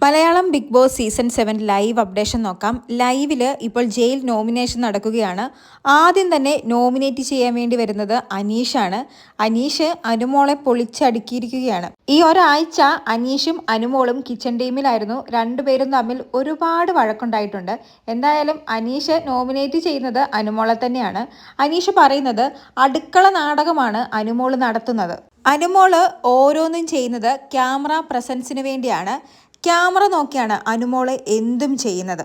Malayalam Big Boss season 7 live updation നോക്കാം. ലൈവിൽ ഇപ്പോൾ ജയിൽ നോമിനേഷൻ നടക്കുകയാണ്. ആദ്യം തന്നെ നോമിനേറ്റ് ചെയ്യാൻ വേണ്ടി വരുന്നത് അനീഷാണ്. അനീഷ് അനുമോളെ പൊളിച്ചടുക്കിയിരിക്കുകയാണ്. ഈ ഒരാഴ്ച അനീഷും അനുമോളും കിച്ചൺ ടീമിലായിരുന്നു. രണ്ടുപേരും തമ്മിൽ ഒരുപാട് വഴക്കുണ്ടായിട്ടുണ്ട്. എന്തായാലും അനീഷ് നോമിനേറ്റ് ചെയ്യുന്നത് അനുമോളെ തന്നെയാണ്. അനീഷ് പറയുന്നത് അടുക്കള നാടകമാണ് അനുമോള് നടത്തുന്നത്. അനുമോള് ഓരോന്നും ചെയ്യുന്നത് ക്യാമറ പ്രസൻസിന് വേണ്ടിയാണ്. ക്യാമറ നോക്കിയാണ് അനുമോള് എന്തും ചെയ്യുന്നത്.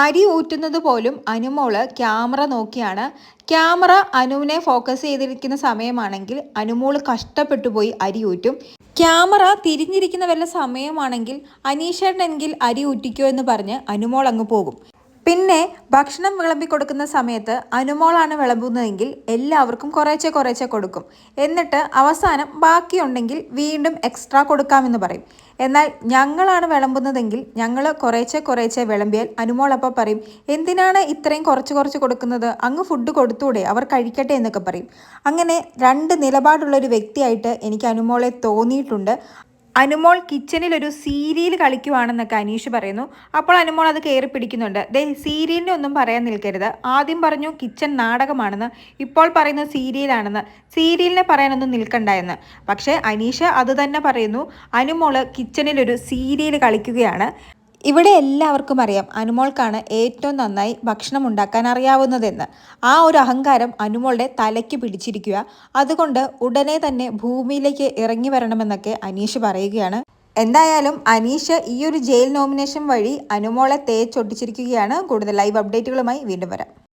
അരി ഊറ്റുന്നത് പോലും അനുമോള് ക്യാമറ നോക്കിയാണ്. ക്യാമറ അനുവിനെ ഫോക്കസ് ചെയ്തിരിക്കുന്ന സമയമാണെങ്കിൽ അനുമോള് കഷ്ടപ്പെട്ടു പോയി അരി ഊറ്റും. ക്യാമറ തിരിഞ്ഞിരിക്കുന്ന വല്ല സമയമാണെങ്കിൽ അനീഷേട്ടനെങ്കിൽ അരി ഊറ്റിക്കോ എന്ന് പറഞ്ഞ് അനുമോൾ അങ്ങ് പോകും. പിന്നെ ഭക്ഷണം വിളമ്പി കൊടുക്കുന്ന സമയത്ത് അനുമോളാണ് വിളമ്പുന്നതെങ്കിൽ എല്ലാവർക്കും കുറേശ്ശെ കൊടുക്കും. എന്നിട്ട് അവസാനം ബാക്കിയുണ്ടെങ്കിൽ വീണ്ടും എക്സ്ട്രാ കൊടുക്കാമെന്ന് പറയും. എന്നാൽ ഞങ്ങളാണ് വിളമ്പുന്നതെങ്കിൽ ഞങ്ങൾ കുറേശ്ശെ വിളമ്പിയാൽ അനുമോൾ അപ്പോൾ പറയും, എന്തിനാണ് ഇത്രയും കുറച്ച് കൊടുക്കുന്നത്, അങ്ങ് ഫുഡ് കൊടുത്തൂടെ, അവർ കഴിക്കട്ടെ എന്നൊക്കെ പറയും. അങ്ങനെ രണ്ട് നിലപാടുള്ളൊരു വ്യക്തിയായിട്ട് എനിക്ക് അനുമോളെ തോന്നിയിട്ടുണ്ട്. അനുമോൾ കിച്ചണിൽ ഒരു സീരിയൽ കളിക്കുവാണെന്നൊക്കെ അനീഷ് പറയുന്നു. അപ്പോൾ അനുമോൾ അത് കയറി പിടിക്കുന്നുണ്ട്. സീരിയലിനെ ഒന്നും പറയാൻ നിൽക്കരുത്. ആദ്യം പറഞ്ഞു കിച്ചൺ നാടകമാണെന്ന്, ഇപ്പോൾ പറയുന്നു സീരിയലാണെന്ന്. സീരിയലിനെ പറയാനൊന്നും നിൽക്കണ്ട എന്ന്. പക്ഷേ അനീഷ് അത് തന്നെ പറയുന്നു, അനുമോള് കിച്ചണിൽ ഒരു സീരിയൽ കളിക്കുകയാണ്. ഇവിടെ എല്ലാവർക്കും അറിയാം അനുമോൾക്കാണ് ഏറ്റവും നന്നായി ഭക്ഷണം ഉണ്ടാക്കാൻ അറിയാവുന്നതെന്ന്. ആ ഒരു അഹങ്കാരം അനുമോളുടെ തലയ്ക്ക് പിടിച്ചിരിക്കുക. അതുകൊണ്ട് ഉടനെ തന്നെ ഭൂമിയിലേക്ക് ഇറങ്ങി വരണമെന്നൊക്കെ അനീഷ് പറയുകയാണ്. എന്തായാലും അനീഷ് ഈ ഒരു ജയിൽ നോമിനേഷൻ വഴി അനുമോളെ തേച്ചൊട്ടിച്ചിരിക്കുകയാണ്. കൂടുതൽ ലൈവ് അപ്ഡേറ്റുകളുമായി വീണ്ടും വരാം.